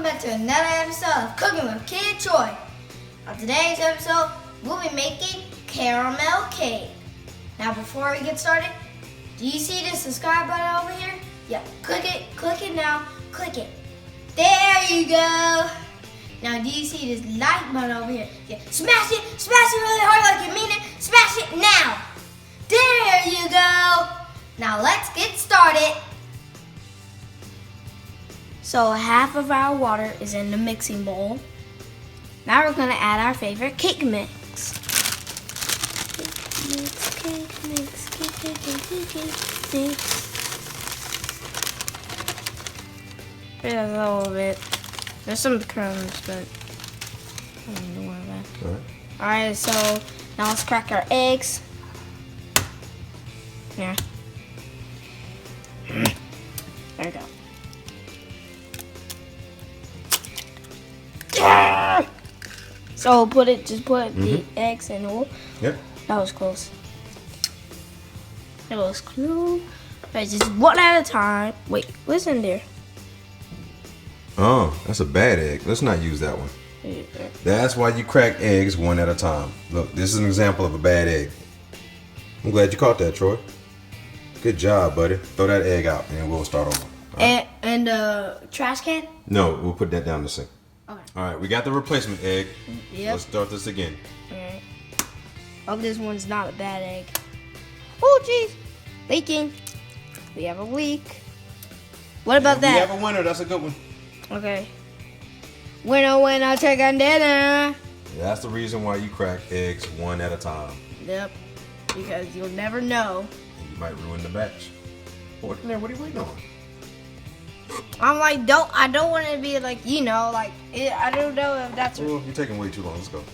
welcome back to another episode of Cooking with Kid Troy. On today's episode, we'll be making caramel cake. Now before we get started, do you see the subscribe button over here? Yeah, click it now, click it. There you go. Now do you see this like button over here? Yeah, smash it really hard like you mean it. Smash it now. There you go. Now let's get started. So half of our water is in the mixing bowl. Now we're gonna add our favorite cake mix. Cake mix. Just a little bit. There's some crumbs, but I don't need to worry about it. Alright, so now let's crack our eggs. Yeah. There we go. So just put the eggs in the. Yep. That was close. It was close. Right, just one at a time. Wait, what's in there? Oh, that's a bad egg. Let's not use that one. That's why you crack eggs one at a time. Look, this is an example of a bad egg. I'm glad you caught that, Troy. Good job, buddy. Throw that egg out and we'll start over. Right. And trash can? No, we'll put that down in the sink. Okay. All right, we got the replacement egg. Yep. Let's start this again. Alright. Oh, this one's not a bad egg. Oh, jeez. Leaking. We have a leak. What about that? We have a winner. That's a good one. Okay. Winner, chicken dinner. That's the reason why you crack eggs one at a time. Yep. Because you'll never know. And you might ruin the batch. What are you waiting on? I'm like, I don't want to be like, I don't know if that's. Well, you're taking way too long. Let's go.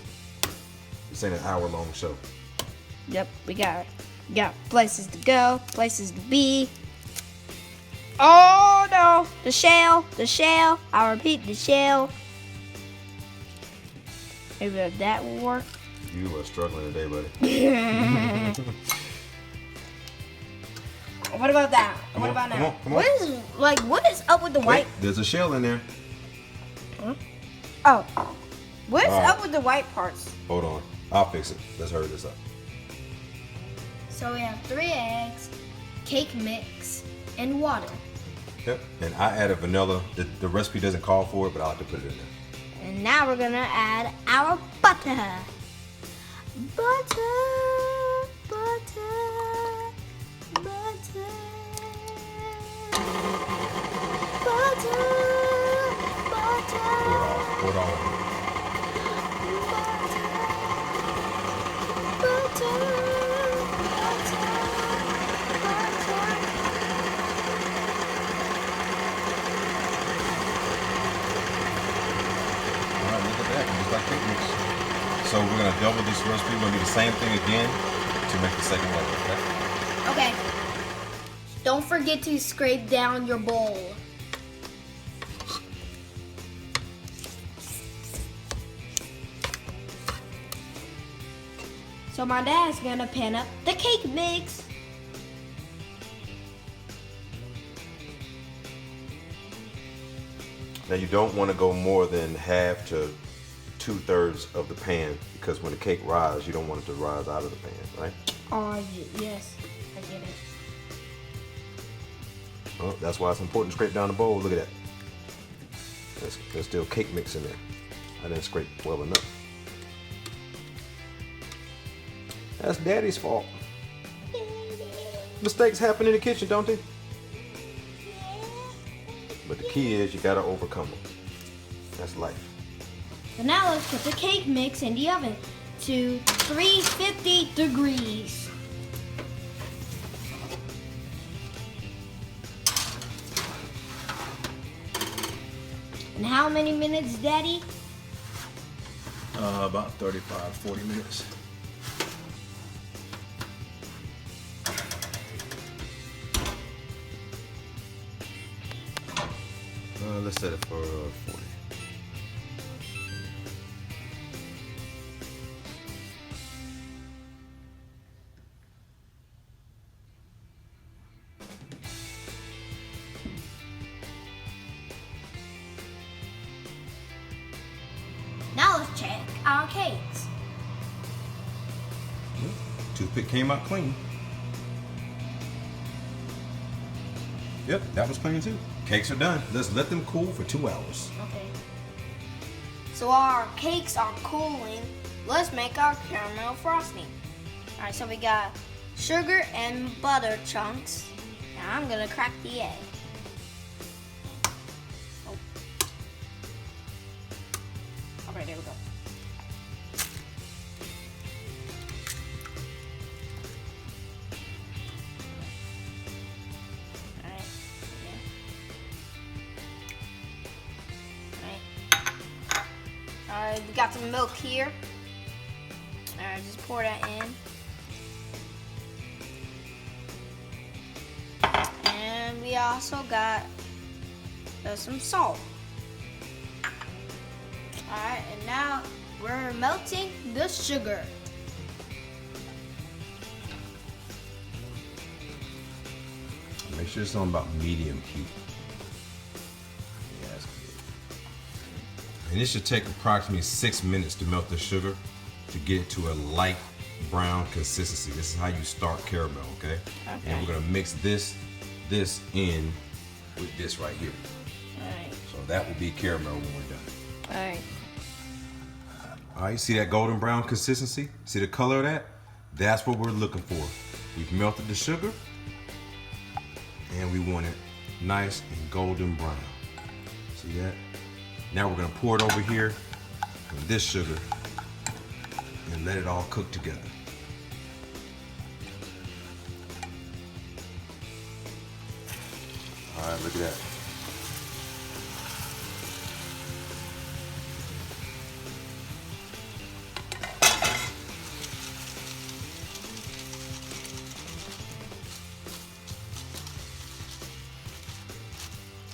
This ain't an hour-long show. Yep, we got places to go, places to be. Oh no, the shell. I'll repeat, the shell. Maybe that will work. You are struggling today, buddy. What about that? Come What on, about come now? on, come on. What is up with the white? Wait, there's a shell in there. Huh? Oh, what's All right. up with the white parts? Hold on. I'll fix it. Let's hurry this up. So we have 3 eggs, cake mix, and water. Yep. And I added vanilla. The recipe doesn't call for it, but I like to put it in there. And now we're gonna add our butter. Butter. Pour it all. Alright, look at that. Just like cake mix. So we're going to double this recipe. We're going to do the same thing again to make the second layer, okay? Okay. Don't forget to scrape down your bowl. So my dad's gonna pan up the cake mix. Now you don't want to go more than half to 2/3 of the pan because when the cake rises, you don't want it to rise out of the pan, right? Oh, yes, I get it. Oh, that's why it's important to scrape down the bowl. Look at that. There's still cake mix in there. I didn't scrape well enough. That's Daddy's fault. Mistakes happen in the kitchen, don't they? But the key is you gotta overcome them. That's life. So now let's put the cake mix in the oven to 350 degrees. And how many minutes, Daddy? About 35, 40 minutes. Let's set it for 40. check our cakes. Toothpick came out clean. Yep, that was clean too. Cakes are done. Let's let them cool for 2 hours. Okay. So our cakes are cooling. Let's make our caramel frosting. All right, so we got sugar and butter chunks. Now I'm gonna crack the egg. Oh. Okay, there we go. Alright, we got some milk here. Alright, just pour that in. And we also got some salt. Alright, and now we're melting the sugar. Make sure it's on about medium heat. Yeah, that's good. And it should take approximately 6 minutes to melt the sugar to get it to a light brown consistency. This is how you start caramel, okay? And we're gonna mix this in with this right here. Alright. So that will be caramel when we're done. Alright. Alright, see that golden brown consistency? See the color of that? That's what we're looking for. We've melted the sugar and we want it nice and golden brown. See that? Now we're gonna pour it over here with this sugar and let it all cook together. All right, look at that.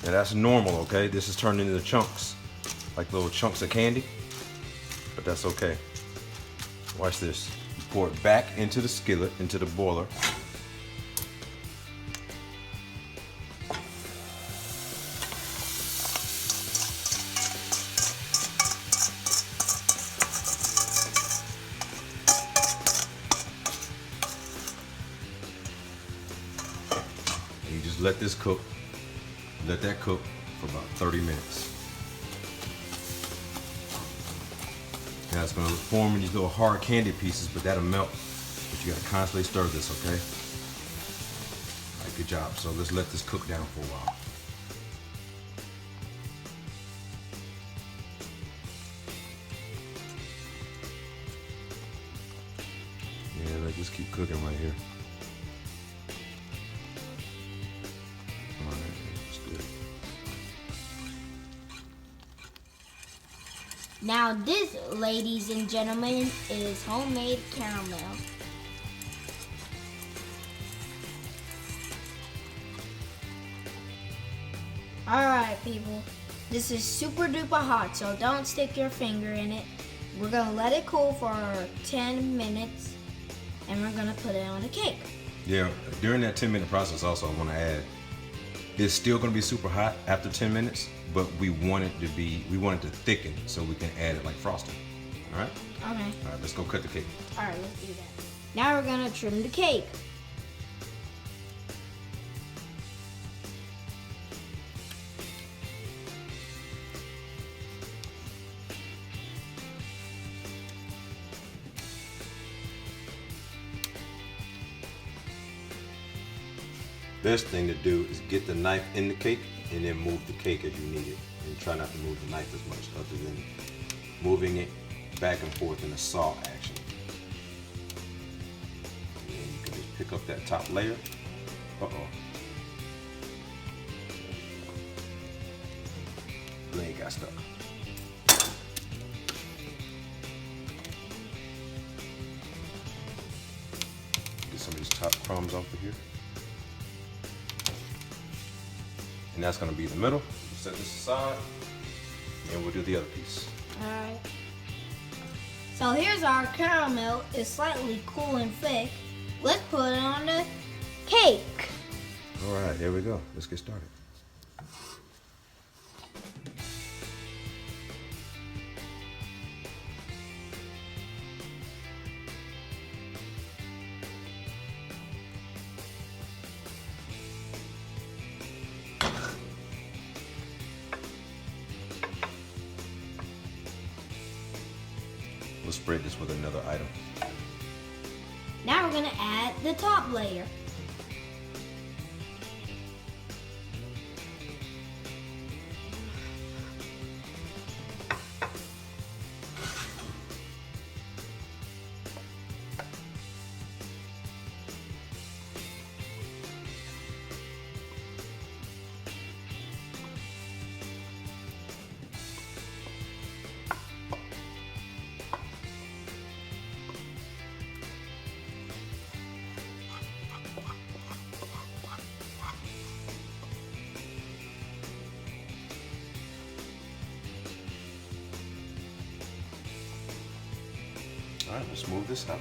Now that's normal, okay? This is turned into chunks, like little chunks of candy, but that's okay. Watch this. You pour it back into the skillet, into the boiler. And you just let this cook. Let that cook for about 30 minutes. Now it's gonna form these little hard candy pieces, but that'll melt. But you gotta constantly stir this, okay? All right, good job. So let's let this cook down for a while. Yeah, let's just keep cooking right here. Now this, ladies and gentlemen, is homemade caramel. Alright people, this is super duper hot, so don't stick your finger in it. We're gonna let it cool for 10 minutes and we're gonna put it on the cake. Yeah, during that 10-minute process also I wanna add, it's still gonna be super hot after 10 minutes, but we want it to thicken so we can add it like frosting. All right? Okay. All right, let's go cut the cake. All right, let's do that. Now we're gonna trim the cake. Best thing to do is get the knife in the cake and then move the cake as you need it. And try not to move the knife as much other than moving it back and forth in a saw action. And then you can just pick up that top layer. Uh-oh. Blade got stuck. Get some of these top crumbs off of here. And that's gonna be the middle. We'll set this aside, and we'll do the other piece. Alright. So here's our caramel. It's slightly cool and thick. Let's put it on the cake. Alright, here we go. Let's get started. We'll spread this with another item. Now we're gonna add the top layer. All right, let's move this out.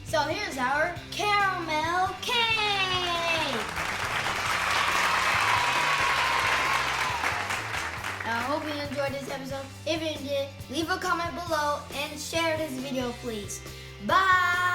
So here's our caramel cake. I hope you enjoyed this episode. If you did, leave a comment below and share this video, please. Bye.